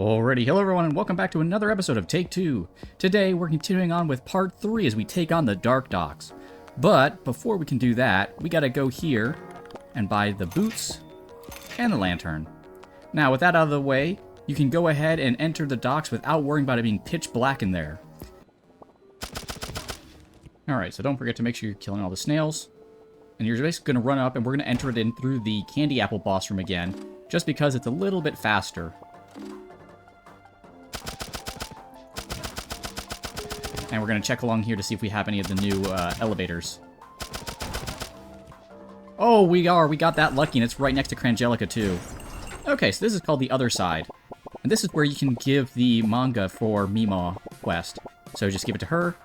Alrighty, hello everyone and welcome back to another episode of Take 2. Today we're continuing on with part 3 as we take on the Dark Docks. But before we can do that, we gotta go here and buy the boots and the lantern. Now with that out of the way, you can go ahead and enter the docks without worrying about it being pitch black in there. Alright, so don't forget to make sure you're killing all the snails. And you're basically gonna run up and we're gonna enter it in through the candy apple boss room again, just because it's a little bit faster. And we're going to check along here to see if we have any of the new elevators. Oh, we got that lucky, and it's right next to Crangelica, too. Okay, so this is called the other side. And this is where you can give the manga for MeeMaw quest. So just give it to her.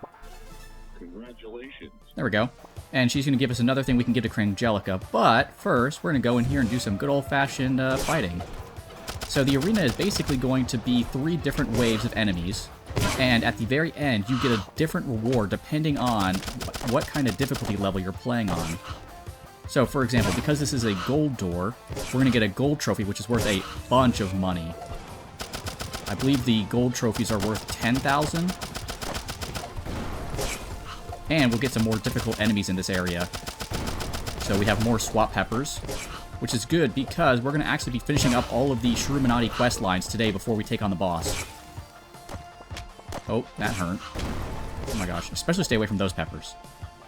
Congratulations. There we go. And she's going to give us another thing we can give to Crangelica. But first, we're going to go in here and do some good old-fashioned fighting. So the arena is basically going to be 3 different waves of enemies. And at the very end, you get a different reward depending on what kind of difficulty level you're playing on. So, for example, because this is a gold door, we're going to get a gold trophy, which is worth a bunch of money. I believe the gold trophies are worth 10,000. And we'll get some more difficult enemies in this area. So we have more Swat peppers, which is good because we're going to actually be finishing up all of the Shroominotti quest lines today before we take on the boss. Oh, that hurt. Oh my gosh. Especially stay away from those peppers.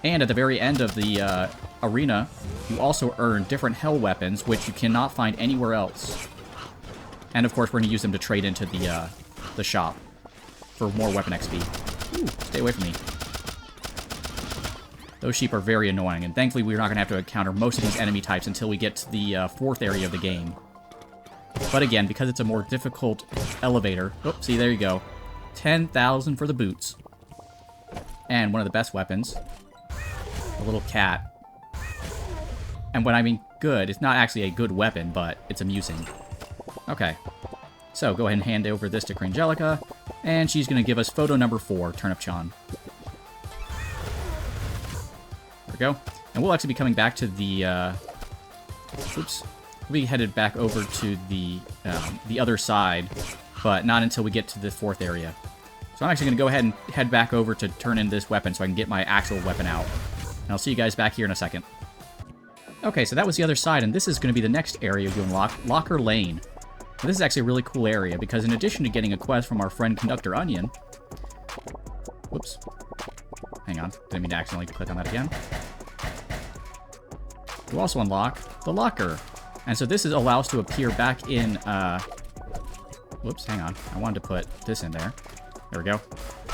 And at the very end of the arena, you also earn different hell weapons, which you cannot find anywhere else. And of course, we're going to use them to trade into the shop for more weapon XP. Ooh, stay away from me. Those sheep are very annoying, and thankfully we're not going to have to encounter most of these enemy types until we get to the 4th area of the game. But again, because it's a more difficult elevator... Oh, see, there you go. 10,000 for the boots. And one of the best weapons, a little cat. And when I mean good, it's not actually a good weapon, but it's amusing. Okay. So, go ahead and hand over this to Crangelica, and she's going to give us photo number 4, Turnip-Chan. There we go. And we'll actually be coming back to the, oops. We'll be headed back over to the other side, but not until we get to the 4th area. So I'm actually going to go ahead and head back over to turn in this weapon so I can get my actual weapon out. And I'll see you guys back here in a second. Okay, so that was the other side, and this is going to be the next area you unlock, Locker Lane. Now, this is actually a really cool area, because in addition to getting a quest from our friend Conductor Onion... Whoops. Hang on, didn't mean to accidentally click on that again. You also unlock the locker. And so this allows to appear back in... Whoops, hang on. I wanted to put this in there. There we go.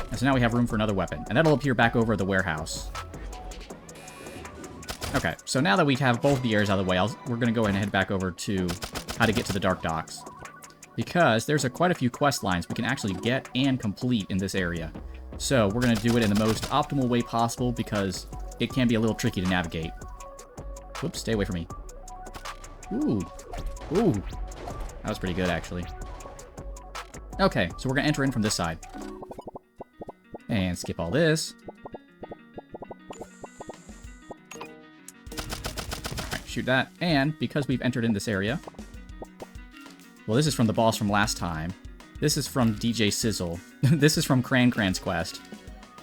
And so now we have room for another weapon. And that'll appear back over at the warehouse. Okay, so now that we have both the areas out of the way, we're going to go ahead and head back over to how to get to the Dark Docks. Because there's quite a few quest lines we can actually get and complete in this area. So we're going to do it in the most optimal way possible because it can be a little tricky to navigate. Whoops, stay away from me. Ooh. Ooh. That was pretty good, actually. Okay, so we're going to enter in from this side. And skip all this. Alright, shoot that. And because we've entered in this area... Well, this is from the boss from last time. This is from DJ Sizzle. This is from Cran's quest.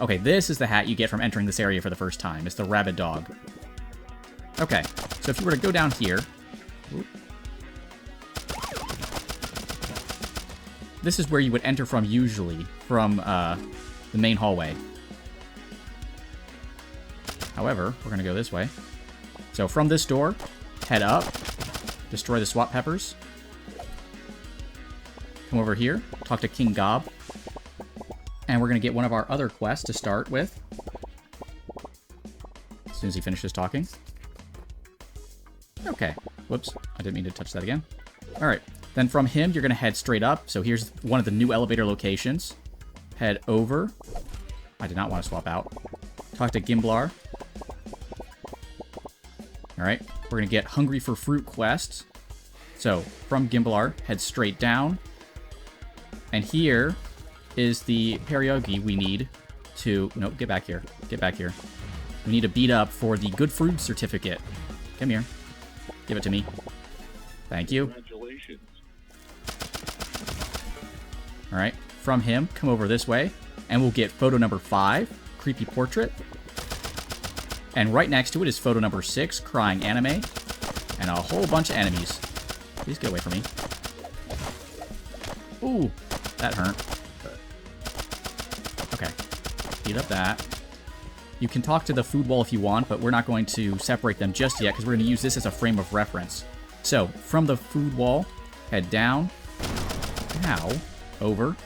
Okay, this is the hat you get from entering this area for the first time. It's the Rabid Dog. Okay, so if you were to go down here... Ooh, this is where you would enter from usually, from the main hallway. However, we're going to go this way. So from this door, head up, destroy the Swat peppers. Come over here, talk to King Gob. And we're going to get one of our other quests to start with. As soon as he finishes talking. Okay. Whoops, I didn't mean to touch that again. Alright. Then from him, you're going to head straight up. So here's one of the new elevator locations. Head over. I did not want to swap out. Talk to Gimblar. Alright, we're going to get Hungry for Fruit quests. So, from Gimblar, head straight down. And here is the Periogi we need to... Nope, get back here. Get back here. We need to beat up for the Good Fruit certificate. Come here. Give it to me. Thank you. Congratulations. Alright, from him, come over this way, and we'll get photo number 5, Creepy Portrait. And right next to it is photo number 6, Crying Anime. And a whole bunch of enemies. Please get away from me. Ooh, that hurt. Okay, beat up that. You can talk to the food wall if you want, but we're not going to separate them just yet because we're going to use this as a frame of reference. So, from the food wall, head down. Ow. Over.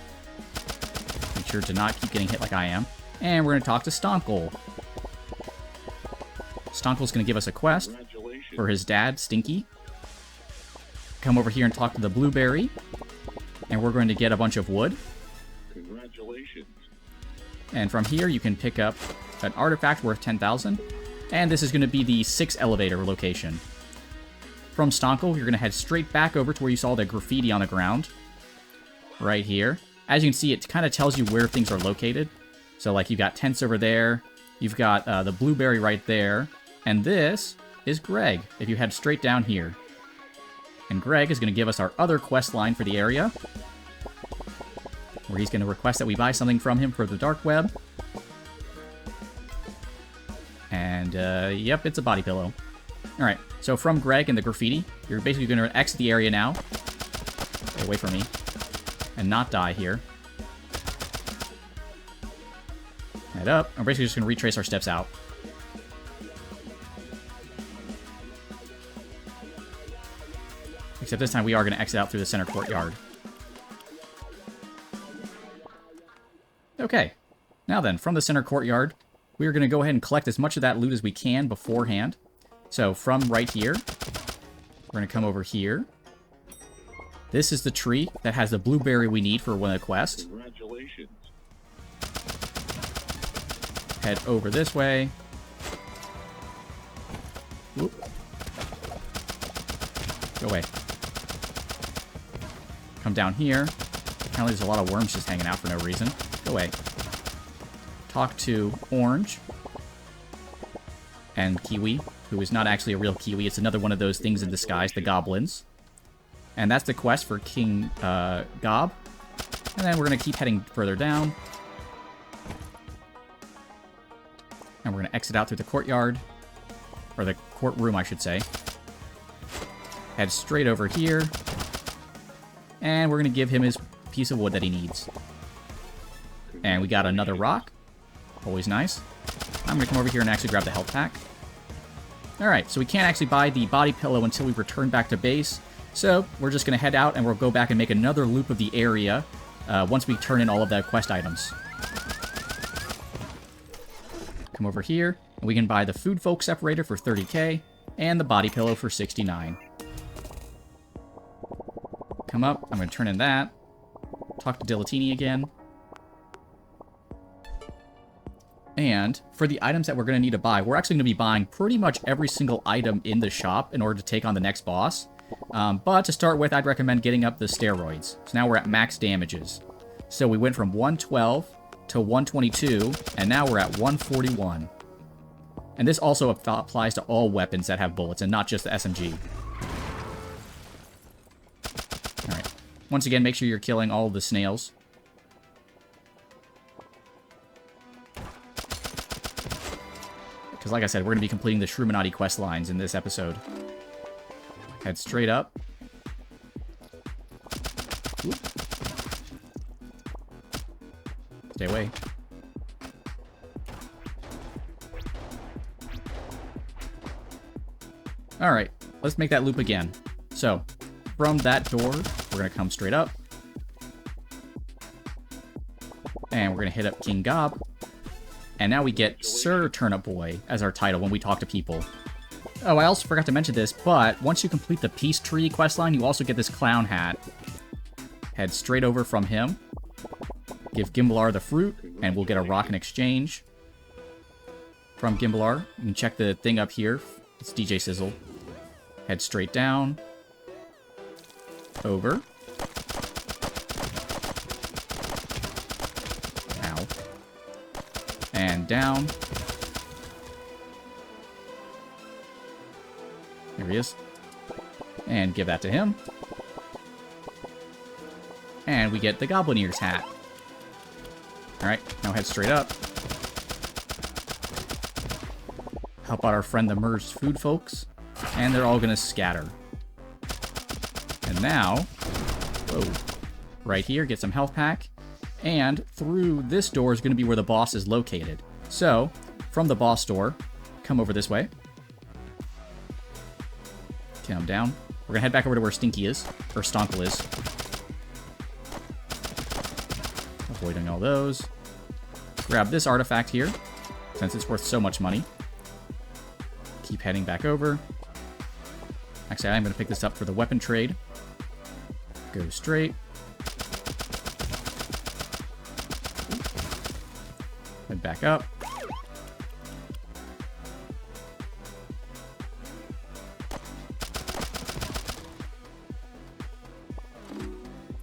Make sure to not keep getting hit like I am. And we're going to talk to Stonkle. Stonkle's going to give us a quest for his dad, Stinky. Come over here and talk to the blueberry. And we're going to get a bunch of wood. Congratulations. And from here, you can pick up an artifact worth 10,000. And this is going to be the 6th elevator location. From Stonkle, you're going to head straight back over to where you saw the graffiti on the ground. Right here. As you can see, it kind of tells you where things are located. So, like, you've got tents over there. You've got the blueberry right there. And this is Gregg, if you head straight down here. And Gregg is going to give us our other quest line for the area. Where he's going to request that we buy something from him for the dark web. And, yep, it's a body pillow. Alright, so from Gregg and the graffiti, you're basically going to exit the area now. Get away from me. And not die here. Head up. We're basically just going to retrace our steps out. Except this time we are going to exit out through the center courtyard. Okay. Now then, from the center courtyard, we are going to go ahead and collect as much of that loot as we can beforehand. So, from right here, we're going to come over here. This is the tree that has the blueberry we need for one of the quests. Congratulations. Head over this way. Whoop. Go away. Come down here. Apparently there's a lot of worms just hanging out for no reason. Go away. Talk to Orange. And Kiwi, who is not actually a real Kiwi. It's another one of those things in disguise, the Goblins. And that's the quest for King Gob. And then we're going to keep heading further down. And we're going to exit out through the courtyard. Or the courtroom, I should say. Head straight over here. And we're going to give him his piece of wood that he needs. And we got another rock. Always nice. I'm going to come over here and actually grab the health pack. Alright, so we can't actually buy the body pillow until we return back to base. So, we're just going to head out and we'll go back and make another loop of the area once we turn in all of the quest items. Come over here, and we can buy the Food Folk Separator for 30k, and the body pillow for 69. Come up, I'm going to turn in that. Talk to Dilatini again. And for the items that we're going to need to buy, we're actually going to be buying pretty much every single item in the shop in order to take on the next boss. But to start with, I'd recommend getting up the steroids. So now we're at max damages. So we went from 112 to 122, and now we're at 141. And this also applies to all weapons that have bullets, and not just the SMG. Alright. Once again, make sure you're killing all of the snails. Because like I said, we're going to be completing the Shroomnati quest lines in this episode. Head straight up. Oop. Stay away. Alright, let's make that loop again. So, from that door, we're going to come straight up. And we're going to hit up King Gob. And now we get Sir Turnip Boy as our title when we talk to people. Oh, I also forgot to mention this, but once you complete the Peace Tree questline, you also get this clown hat. Head straight over from him. Give Gimbalar the fruit, and we'll get a rock in exchange. From Gimbalar, you can check the thing up here. It's DJ Sizzle. Head straight down. Over. Ow. And down. Here he is. And give that to him. And we get the Goblin Ears hat. Alright, now head straight up. Help out our friend the merged food folks. And they're all gonna scatter. And now, whoa, right here, get some health pack. And through this door is gonna be where the boss is located. So, from the boss door, come over this way. Come down. We're gonna head back over to where Stinky is, or Stonkle is. Avoiding all those. Grab this artifact here, since it's worth so much money. Keep heading back over. Actually, I'm gonna pick this up for the weapon trade. Go straight. Head back up.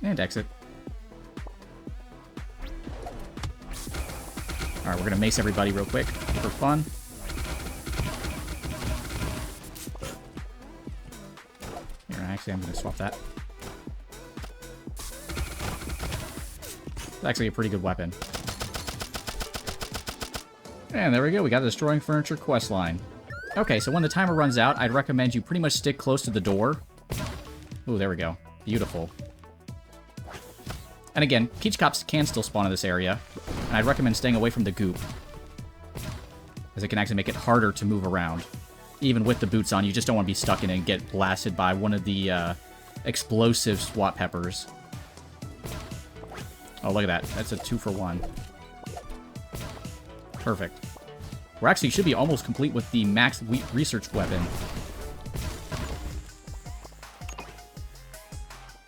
And exit. Alright, we're gonna mace everybody real quick for fun. Here, actually, I'm gonna swap that. It's actually a pretty good weapon. And there we go, we got the Destroying Furniture quest line. Okay, so when the timer runs out, I'd recommend you pretty much stick close to the door. Ooh, there we go. Beautiful. And again, Peach Cops can still spawn in this area, and I'd recommend staying away from the goop, as it can actually make it harder to move around. Even with the boots on, you just don't want to be stuck in it and get blasted by one of the explosive SWAT peppers. Oh, look at that. That's a 2-for-1. Perfect. We're actually should be almost complete with the max research weapon.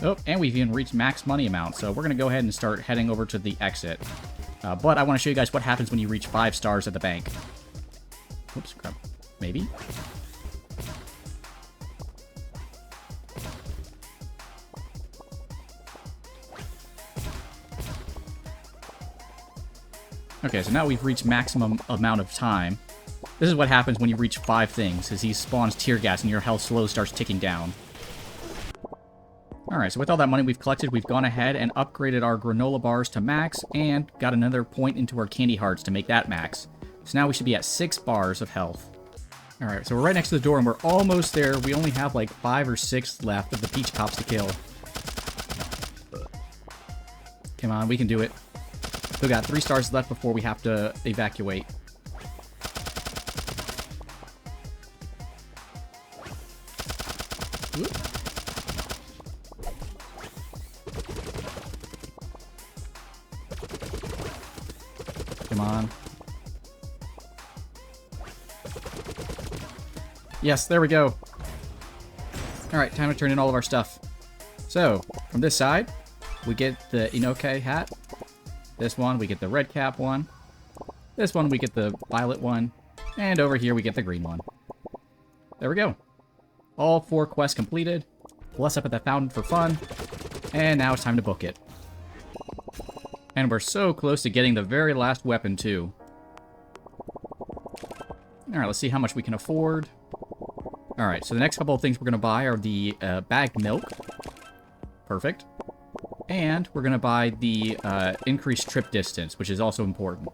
Oh, and we've even reached max money amount, so we're going to go ahead and start heading over to the exit. But I want to show you guys what happens when you reach 5 stars at the bank. Oops, crap. Maybe? Okay, so now we've reached maximum amount of time. This is what happens when you reach 5 things, is he spawns tear gas and your health slowly starts ticking down. Alright, so with all that money we've collected, we've gone ahead and upgraded our granola bars to max, and got another point into our candy hearts to make that max. So now we should be at 6 bars of health. Alright, so we're right next to the door, and we're almost there. We only have like 5 or 6 left of the Peach Cops to kill. Come on, we can do it. We've got 3 stars left before we have to evacuate. Oop. Come on. Yes, there we go. Alright, time to turn in all of our stuff. So, from this side, we get the Inoke hat. This one, we get the red cap one. This one, we get the violet one. And over here, we get the green one. There we go. All 4 quests completed. Plus up at the fountain for fun. And now it's time to book it. And we're so close to getting the very last weapon, too. Alright, let's see how much we can afford. Alright, so the next couple of things we're going to buy are the bagged milk. Perfect. And we're going to buy the increased trip distance, which is also important.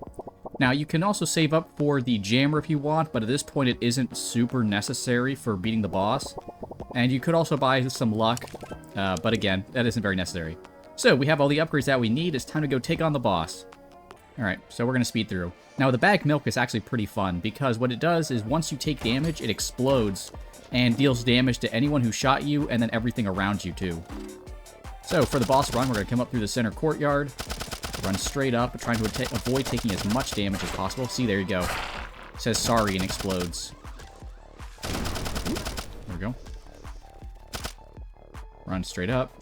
Now, you can also save up for the jammer if you want, but at this point it isn't super necessary for beating the boss. And you could also buy some luck, but again, that isn't very necessary. So, we have all the upgrades that we need. It's time to go take on the boss. Alright, so we're going to speed through. Now, the bagged milk is actually pretty fun, because what it does is once you take damage, it explodes, and deals damage to anyone who shot you, and then everything around you, too. So, for the boss run, we're going to come up through the center courtyard, run straight up, trying to avoid taking as much damage as possible. See, there you go. It says sorry and explodes. There we go. Run straight up.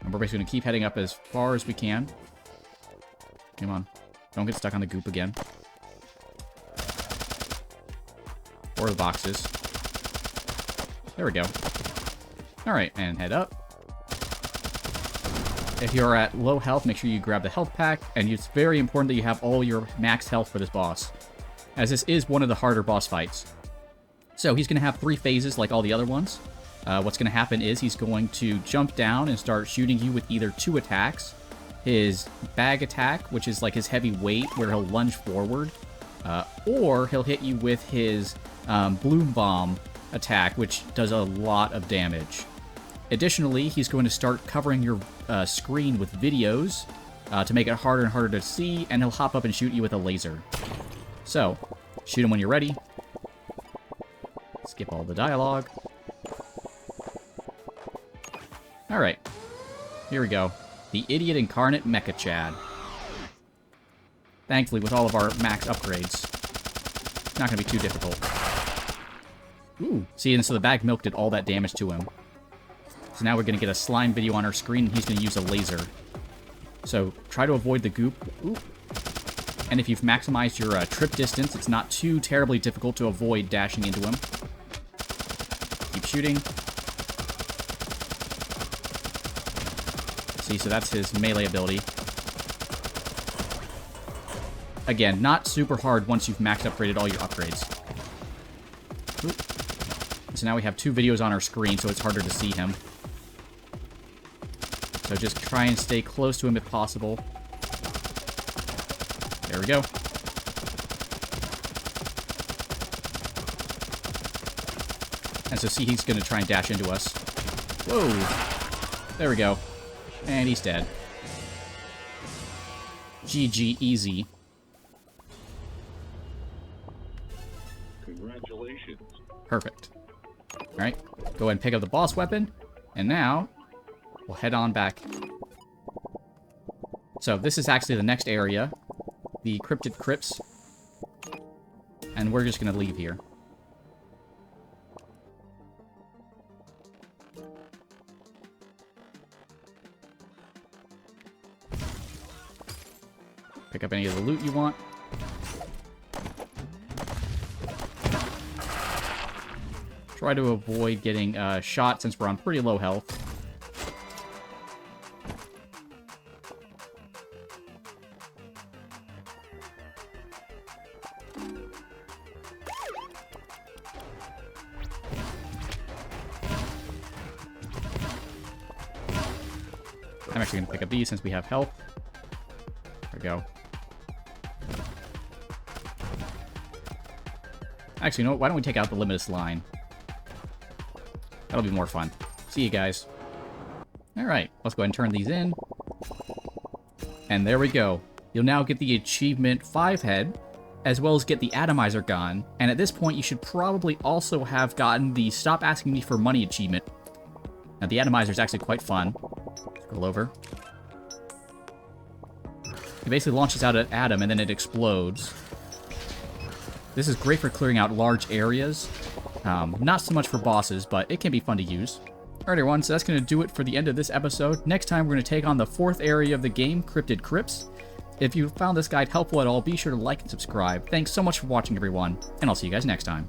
And we're basically going to keep heading up as far as we can. Come on. Don't get stuck on the goop again. Or the boxes. There we go. Alright, and head up. If you're at low health, make sure you grab the health pack, and it's very important that you have all your max health for this boss, as this is one of the harder boss fights. So he's going to have 3 phases like all the other ones. what's going to happen is he's going to jump down and start shooting you with either 2 attacks. His bag attack, which is like his heavy weight, where he'll lunge forward, or he'll hit you with his bloom bomb attack, which does a lot of damage. Additionally, he's going to start covering your screen with videos to make it harder and harder to see, and he'll hop up and shoot you with a laser. So, shoot him when you're ready. Skip all the dialogue. Alright, here we go. The Idiot Incarnate Mecha-Chad. Thankfully, with all of our max upgrades, it's not going to be too difficult. Ooh, see, and so the bag milk did all that damage to him. So now we're going to get a slime video on our screen, and he's going to use a laser. So try to avoid the goop. Ooh. And if you've maximized your trip distance, it's not too terribly difficult to avoid dashing into him. Keep shooting. See, so that's his melee ability. Again, not super hard once you've max upgraded all your upgrades. Ooh. So now we have 2 videos on our screen, so it's harder to see him. So just try and stay close to him if possible. There we go. And so see, he's going to try and dash into us. Whoa! There we go. And he's dead. GG easy. Congratulations. Perfect. Alright, go ahead and pick up the boss weapon. And now, we'll head on back. So this is actually the next area. The Cryptid Crypts. And we're just going to leave here. Pick up any of the loot you want. Try to avoid getting shot since we're on pretty low health. I'm actually going to pick up these since we have health. There we go. Actually, you know what? Why don't we take out the Limitless line? That'll be more fun. See you guys. Alright, let's go ahead and turn these in. And there we go. You'll now get the achievement 5 head, as well as get the atomizer gun. And at this point, you should probably also have gotten the Stop Asking Me for Money achievement. Now, the atomizer is actually quite fun. Scroll over. It basically launches out an atom, and then it explodes. This is great for clearing out large areas. Not so much for bosses, but it can be fun to use. Alright everyone, so that's going to do it for the end of this episode. Next time we're going to take on the 4th area of the game, Cryptid Crypts. If you found this guide helpful at all, be sure to like and subscribe. Thanks so much for watching everyone, and I'll see you guys next time.